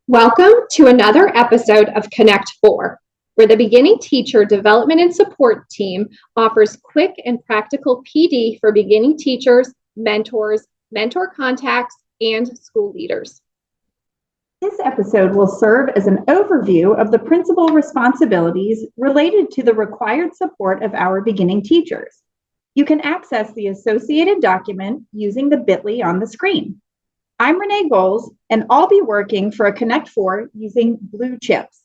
Welcome to another episode of Connect 4, where the Beginning Teacher Development and Support Team offers quick and practical PD for beginning teachers, mentors, mentor contacts, and school leaders. This episode will serve as an overview of the principal responsibilities related to the required support of our beginning teachers. You can access the associated document using the bit.ly on the screen. I'm Renee Goals, and I'll be working for a Connect 4 using blue chips.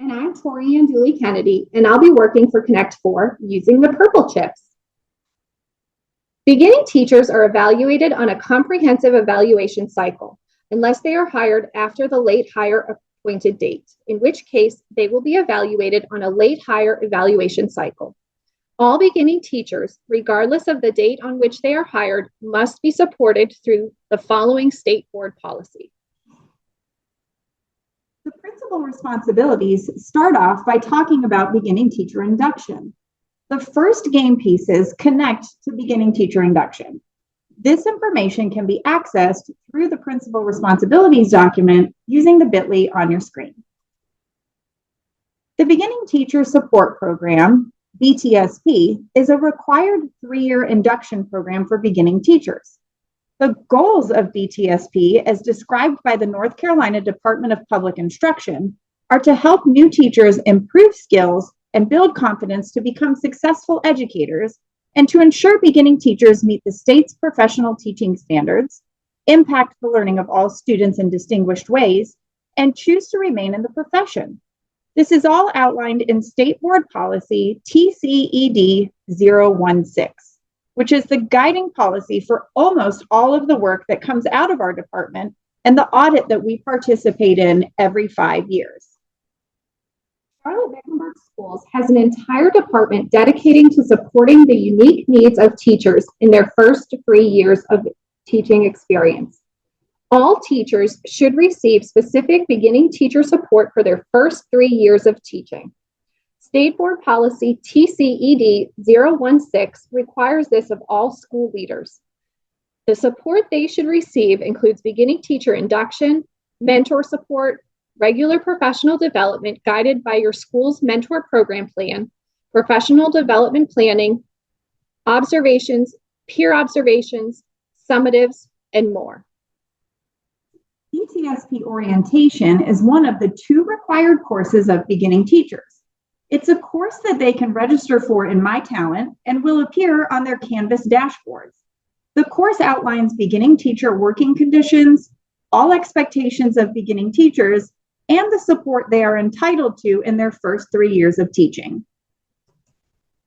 And I'm Tori Ann Dooley Kennedy, and I'll be working for Connect 4 using the purple chips. Beginning teachers are evaluated on a comprehensive evaluation cycle, unless they are hired after the late hire appointed date, in which case they will be evaluated on a late hire evaluation cycle. All beginning teachers, regardless of the date on which they are hired, must be supported through the following state board policy. The principal responsibilities start off by talking about beginning teacher induction. The first game pieces connect to beginning teacher induction. This information can be accessed through the principal responsibilities document using the bit.ly on your screen. The Beginning Teacher Support Program, BTSP, is a required 3-year induction program for beginning teachers. The goals of BTSP, as described by the North Carolina Department of Public Instruction, are to help new teachers improve skills and build confidence to become successful educators, and to ensure beginning teachers meet the state's professional teaching standards, impact the learning of all students in distinguished ways, and choose to remain in the profession. This is all outlined in State Board Policy TCED 016, which is the guiding policy for almost all of the work that comes out of our department and the audit that we participate in every 5 years. Charlotte-Mecklenburg Schools has an entire department dedicating to supporting the unique needs of teachers in their first 3 years of teaching experience. All teachers should receive specific beginning teacher support for their first 3 years of teaching. State Board Policy TCED 016 requires this of all school leaders. The support they should receive includes beginning teacher induction, mentor support, regular professional development guided by your school's mentor program plan, professional development planning, observations, peer observations, summatives, and more. BTSP orientation is one of the 2 required courses of beginning teachers. It's a course that they can register for in My Talent and will appear on their Canvas dashboards. The course outlines beginning teacher working conditions, all expectations of beginning teachers, and the support they are entitled to in their first 3 years of teaching.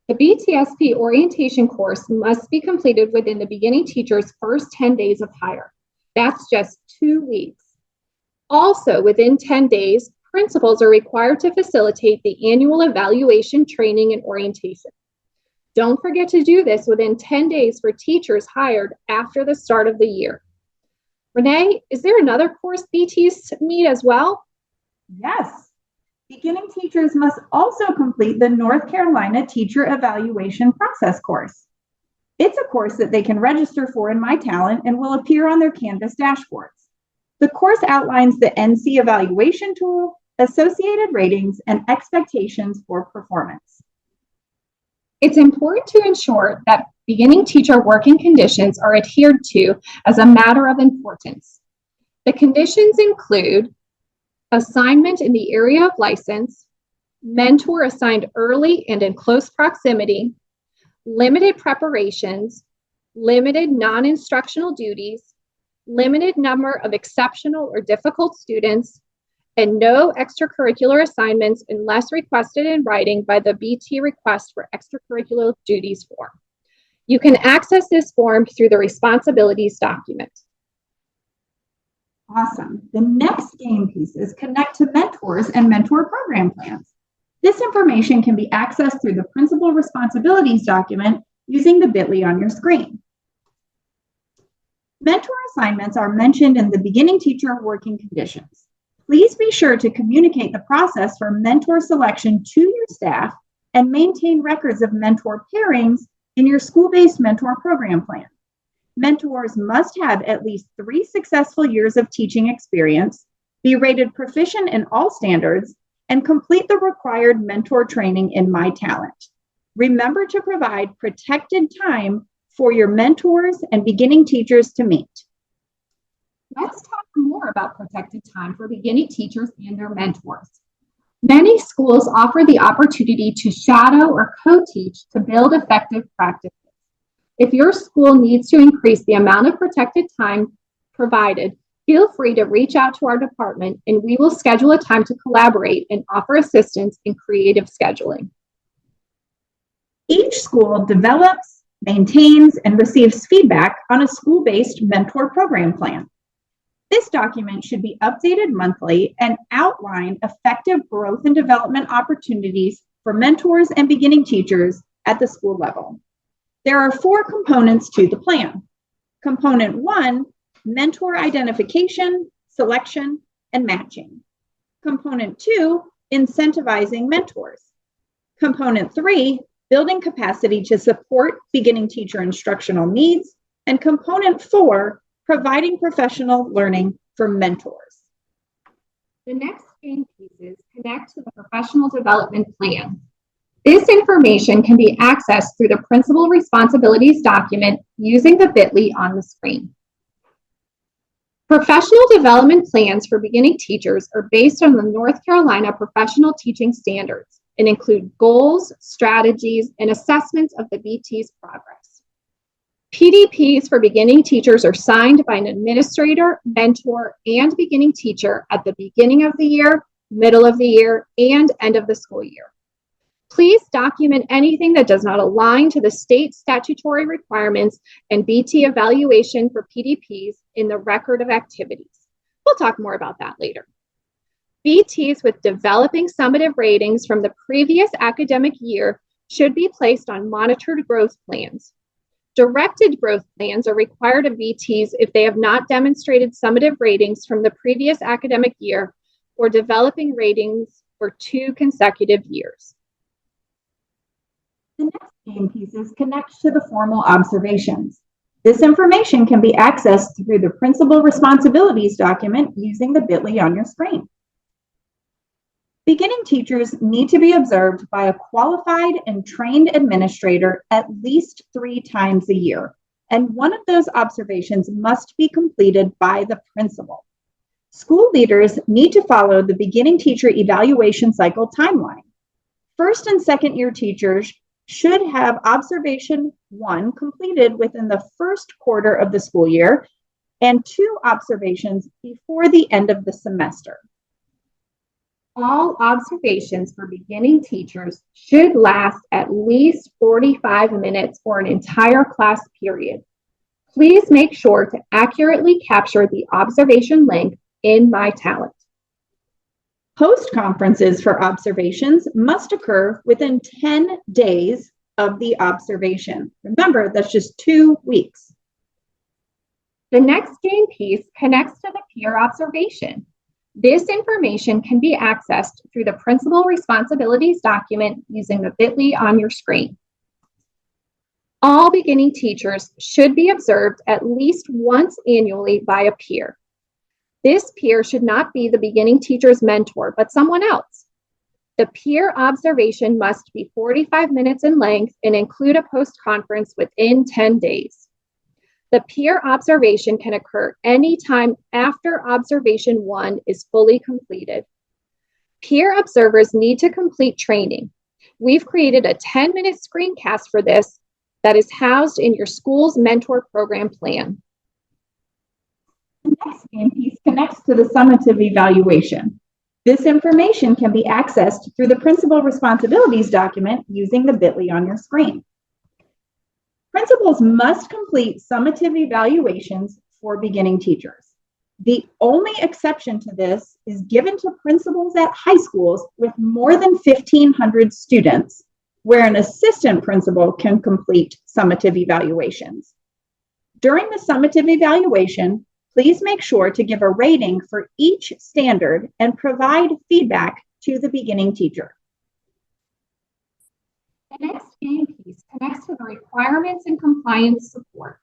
The BTSP orientation course must be completed within the beginning teacher's first 10 days of hire. That's just 2 weeks. Also, within 10 days, principals are required to facilitate the annual evaluation, training, and orientation. Don't forget to do this within 10 days for teachers hired after the start of the year. Renee, is there another course BTs need as well? Yes. Beginning teachers must also complete the North Carolina Teacher Evaluation Process course. It's a course that they can register for in My Talent and will appear on their Canvas dashboards. The course outlines the NC evaluation tool, associated ratings, and expectations for performance. It's important to ensure that beginning teacher working conditions are adhered to as a matter of importance. The conditions include assignment in the area of license, mentor assigned early and in close proximity, limited preparations, limited non-instructional duties, limited number of exceptional or difficult students, and no extracurricular assignments unless requested in writing by the BT request for extracurricular duties form. You can access this form through the responsibilities document. Awesome. The next game pieces connect to mentors and mentor program plans. This information can be accessed through the principal responsibilities document using the bit.ly on your screen. Mentor assignments are mentioned in the beginning teacher working conditions. Please be sure to communicate the process for mentor selection to your staff and maintain records of mentor pairings in your school-based mentor program plan. Mentors must have at least 3 successful years of teaching experience, be rated proficient in all standards, and complete the required mentor training in My Talent. Remember to provide protected time for your mentors and beginning teachers to meet. Let's talk more about protected time for beginning teachers and their mentors. Many schools offer the opportunity to shadow or co-teach to build effective practices. If your school needs to increase the amount of protected time provided, feel free to reach out to our department and we will schedule a time to collaborate and offer assistance in creative scheduling. Each school develops, maintains, and receives feedback on a school-based mentor program plan. This document should be updated monthly and outline effective growth and development opportunities for mentors and beginning teachers at the school level. There are 4 components to the plan. Component 1, mentor identification, selection, and matching. Component 2, incentivizing mentors. Component 3, building capacity to support beginning teacher instructional needs. And component 4, providing professional learning for mentors. The next game pieces connect to the professional development plan. This information can be accessed through the principal responsibilities document using the bit.ly on the screen. Professional development plans for beginning teachers are based on the North Carolina Professional Teaching Standards and include goals, strategies, and assessments of the BT's progress. PDPs for beginning teachers are signed by an administrator, mentor, and beginning teacher at the beginning of the year, middle of the year, and end of the school year. Please document anything that does not align to the state statutory requirements and BT evaluation for PDPs in the record of activities. We'll talk more about that later. BTs with developing summative ratings from the previous academic year should be placed on monitored growth plans. Directed growth plans are required of BTs if they have not demonstrated summative ratings from the previous academic year or developing ratings for 2 consecutive years. The next game pieces connect to the formal observations. This information can be accessed through the principal responsibilities document using the bit.ly on your screen. Beginning teachers need to be observed by a qualified and trained administrator at least 3 times a year, and one of those observations must be completed by the principal. School leaders need to follow the beginning teacher evaluation cycle timeline. First and second year teachers should have observation 1 completed within the first quarter of the school year and 2 observations before the end of the semester. All observations for beginning teachers should last at least 45 minutes for an entire class period. Please make sure to accurately capture the observation length in My Talent. Post-conferences for observations must occur within 10 days of the observation. Remember, that's just 2 weeks. The next game piece connects to the peer observation. This information can be accessed through the principal responsibilities document using the bit.ly on your screen. All beginning teachers should be observed at least once annually by a peer. This peer should not be the beginning teacher's mentor, but someone else. The peer observation must be 45 minutes in length and include a post-conference within 10 days. The peer observation can occur anytime after observation 1 is fully completed. Peer observers need to complete training. We've created a 10-minute screencast for this that is housed in your school's mentor program plan. The next game piece connects to the summative evaluation. This information can be accessed through the principal responsibilities document using the bit.ly on your screen. Principals must complete summative evaluations for beginning teachers. The only exception to this is given to principals at high schools with more than 1,500 students, where an assistant principal can complete summative evaluations. During the summative evaluation, please make sure to give a rating for each standard and provide feedback to the beginning teacher. The next game piece connects to the requirements and compliance support.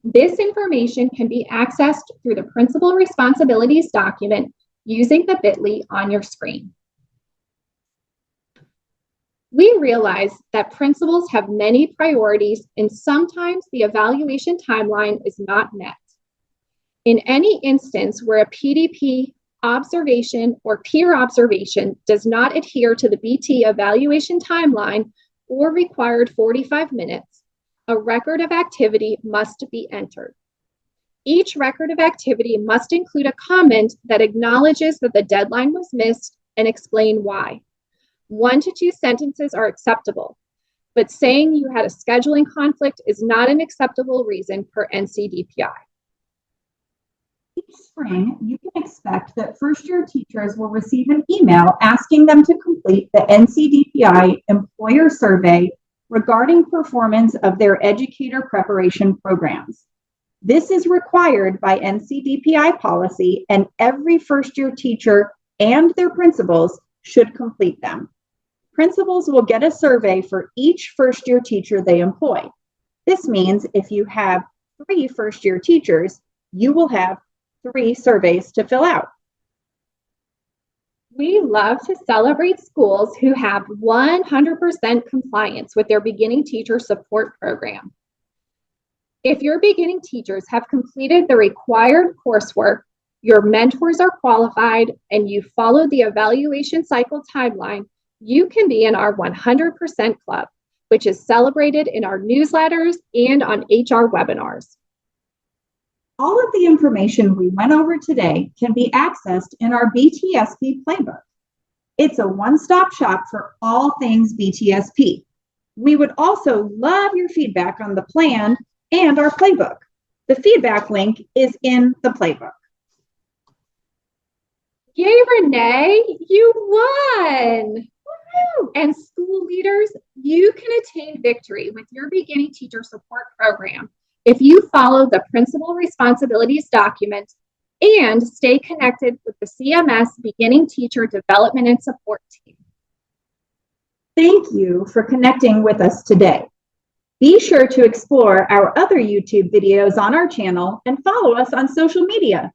This information can be accessed through the principal responsibilities document using the bit.ly on your screen. We realize that principals have many priorities and sometimes the evaluation timeline is not met. In any instance where a PDP observation or peer observation does not adhere to the BT evaluation timeline or required 45 minutes, a record of activity must be entered. Each record of activity must include a comment that acknowledges that the deadline was missed and explain why. 1 to 2 sentences are acceptable, but saying you had a scheduling conflict is not an acceptable reason per NCDPI. Each spring, you can expect that first-year teachers will receive an email asking them to complete the NCDPI employer survey regarding performance of their educator preparation programs. This is required by NCDPI policy, and every first-year teacher and their principals should complete them. Principals will get a survey for each first-year teacher they employ. This means if you have 3 first-year teachers, you will have 3 surveys to fill out. We love to celebrate schools who have 100% compliance with their beginning teacher support program. If your beginning teachers have completed the required coursework, your mentors are qualified, and you follow the evaluation cycle timeline, you can be in our 100% club, which is celebrated in our newsletters and on HR webinars. All of the information we went over today can be accessed in our BTSP playbook. It's a one-stop shop for all things BTSP. We would also love your feedback on the plan and our playbook. The feedback link is in the playbook. Yay, Renee, you won! Woo-hoo! And school leaders, you can attain victory with your beginning teacher support program if you follow the principal responsibilities document and stay connected with the CMS Beginning Teacher Development and Support team. Thank you for connecting with us today. Be sure to explore our other YouTube videos on our channel and follow us on social media.